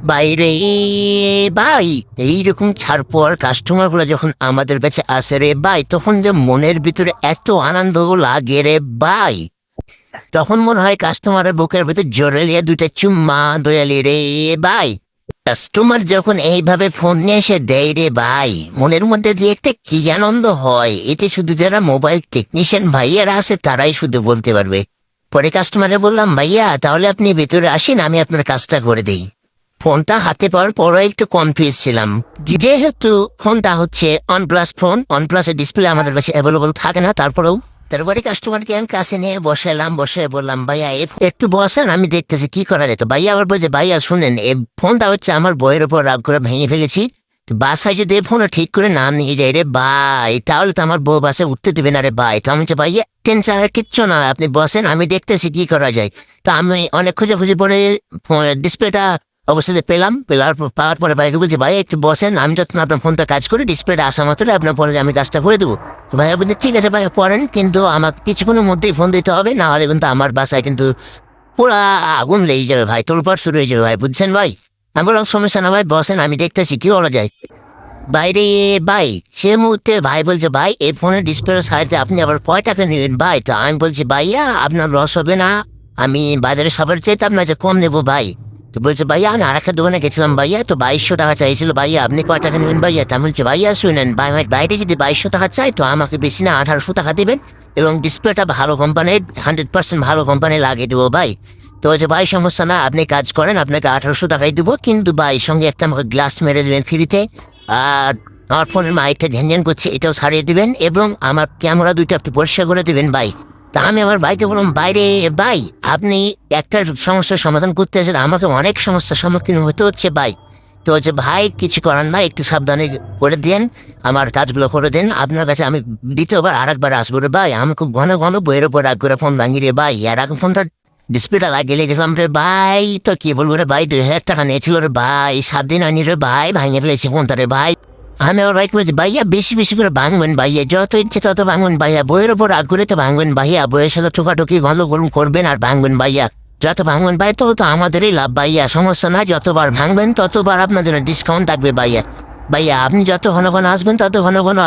বাইরে ভাই, এইরকম ছাড় পর কাস্টমার গুলো যখন আমাদের কাছে আসে রে ভাই, তখন যে মনের ভিতরে এত আনন্দ লাগে রে ভাই। তখন মনে হয় কাস্টমারের বুকের ভিতরে জোরে লিয়ে দুইটা চুম্মা দয়ালি রে ভাই। কাস্টমার যখন এইভাবে ফোন নিয়ে এসে দেয় রে ভাই, মনের মধ্যে যে একটা কি আনন্দ হয়, এটা শুধু যারা মোবাইল টেকনিশিয়ান ভাইয়ারা আছে তারাই শুধু বলতে পারবে। পরে কাস্টমারে বললাম, ভাইয়া তাহলে আপনি ভেতরে আসেন, আমি আপনার কাজটা করে দিই। ফোনটা হাতে পাওয়ার পরও একটু কনফিউজ ছিলাম, যেহেতু ফোনটা হচ্ছে OnePlus ফোন, OnePlus-এর ডিসপ্লে আমাদের কাছে অ্যাভেলেবল থাকে না। তারপরে কাস্টমারকে আমি কাছে নিয়ে বসে বললাম, ভাইয়া একটু বসেন, আমি দেখতেছি কি করা যেত। ভাইয়া আবার বলছে, ভাইয়া শুনেন, এই ফোনটা হচ্ছে আমার বইয়ের উপর রাগ করে ভেঙে ফেলেছি, তো বাসায় যদি এই ফোনটা ঠিক করে না নিয়ে যাই রে ভাই, তাহলে তো আমার বউ বাসায় উঠতে দেবে না রে ভাই। তো আমি বলছি, ভাইয়া টেনশন আর কিচ্ছু না, আপনি বসেন, আমি দেখতেছি কি করা যায়। তো আমি অনেক খুঁজে পরে ডিসপ্লেটা অবশ্যই পাওয়ার পরে ভাইকে বলছি, ভাই একটু বসেন, আমি যখন আপনার ফোনটা কাজ করি ডিসপ্লেটা আসা মাত্র আপনার পরে আমি কাজটা করে দেবো। তো ভাইয়া বলছে, ঠিক আছে ভাইয়া করেন, কিন্তু আমাকে কিছুক্ষণের মধ্যেই ফোন দিতে হবে, না হলে কিন্তু আমার বাসায় কিন্তু পুরা আগুন লেগে যাবে ভাই, তোলপাড় শুরু হয়ে যাবে ভাই, বুঝছেন ভাই। আমি বললাম, সমস্যা না ভাই, বসেন, আমি দেখতেছি কি বলা যায়। বাইরে ভাই, সে মুহূর্তে ভাই বলছে, ভাই এই ফোনের ডিসপ্লে সাইডে আপনি আবার কয় টাকা নেবেন ভাই? তো আমি বলছি, ভাইয়া আপনার লস হবে না, আমি বাজারে সবার চাইতে আপনার যে কম নেবো ভাই। তো বলছে, ভাইয়া আমি আর একটা দোকানে গেছিলাম ভাইয়া, তো 2200 টাকা চাইছিল ভাইয়া, আপনি কয় টাকা নেবেন ভাইয়া? তা আমি বলছি, ভাইয়া শুনেন ভাই, বাইরে যদি 2200 টাকা চাই তো আমাকে বেশি না 1800 টাকা দেবেন, এবং ডিসপ্লেটা ভালো কোম্পানির 100% ভালো কোম্পানি লাগিয়ে দেবো ভাই। তো বলছে, ভাই সমস্যা না, আপনি কাজ করেন, আপনাকে 1800 টাকাই দেবো, কিন্তু ভাই সঙ্গে একটা আমাকে গ্লাস মেরে দেবেন ফ্রিতে, আর আমার ফোনের মাইকটা ঝ্যান করছে এটাও ছাড়িয়ে দিবেন, এবং আমার ক্যামেরা দুইটা একটু পরিষ্কার করে দেবেন ভাই। তা আমি আমার ভাইকে বললাম, বাইরে ভাই আপনি একটা সমস্যার সমাধান করতে আসেন, আমাকে অনেক সমস্যার সম্মুখীন হতে হচ্ছে ভাই। তো হচ্ছে, ভাই কিছু করার না, একটু সাবধানে করে দেন, আমার কাজগুলো করে দেন, আপনার কাছে আমি দ্বিতীয়বার আরেকবার আসবো রে ভাই। আমি খুব ঘন ঘন বইয়ের উপর রাগ করে ফোন ভাঙি রে ভাই, আর এখন ফোনটা ডিসপ্লেটা লাগিয়ে গেছিলাম রে ভাই। তো কি বলবো রে ভাই, 2000 টাকা নিয়েছিল রে ভাই, 7 দিন আনি রে ভাই, ভাঙে ফেলেছি ফোনটা রে ভাই। আমি ওর ভাইকে বলছি, ভাইয়া বেশি বেশি করে ভাঙবেন ভাইয়া, যত ইচ্ছে তত ভাঙবেন ভাইয়া, বইয়ের ওপর রাগ করে তো ভাঙবেন ভাইয়া, বইয়ের সাথে ঠোকাঠুকি গলম করবেন আর ভাঙবেন ভাইয়া, যত ভাঙবেন ভাই তো আমাদেরই লাভ ভাইয়া, সমস্যা না, যতবার ভাঙবেন ততবার আপনাদের ডিসকাউন্ট থাকবে ভাইয়া। ভাইয়া আপনি যত ঘন ঘন আসবেন তত ঘন ঘন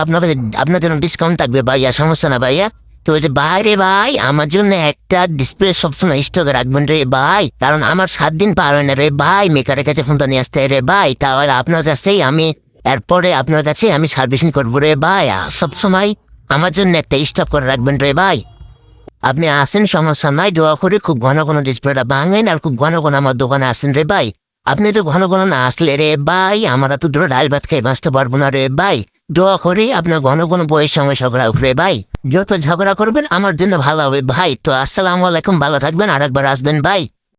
আপনাদের ডিসকাউন্ট থাকবে ভাইয়া, সমস্যা না ভাইয়া। তো বলছে, ভাই রে ভাই আমার জন্য একটা ডিসপ্লে সবসময় স্টকে রাখবেন রে ভাই, কারণ আমার 7 দিন পার হয় না রে ভাই মেকারের কাছে ফোনটা নিয়ে আসতে রে ভাই, তাহলে আপনার কাছেই আমি এরপরে আপনার কাছে আমি সার্ভিসিং করবো রে ভাই, সবসময় আমার জন্য একটা স্টক করে রাখবেন রে ভাই। আপনি আসেন, সমস্যা নাই, দোয়া করে খুব ঘন ঘন ডিসপ্লেটা ভাঙেন, আর খুব ঘন ঘন আমার দোকানে আসেন রে ভাই। আপনি তো ঘন ঘন না আসলে রে ভাই আমরা তো ধরো ডাল ভাত খেয়ে বাঁচতে পারবো না রে ভাই। দোয়া করি আপনার ঘন ঘন বইয়ের সঙ্গে ঝগড়া উঠবে ভাই, যত ঝগড়া করবেন আমার জন্য ভালো হবে ভাই। তো আসসালামু আলাইকুম, ভালো থাকবেন, আর একবার আসবেন ভাই।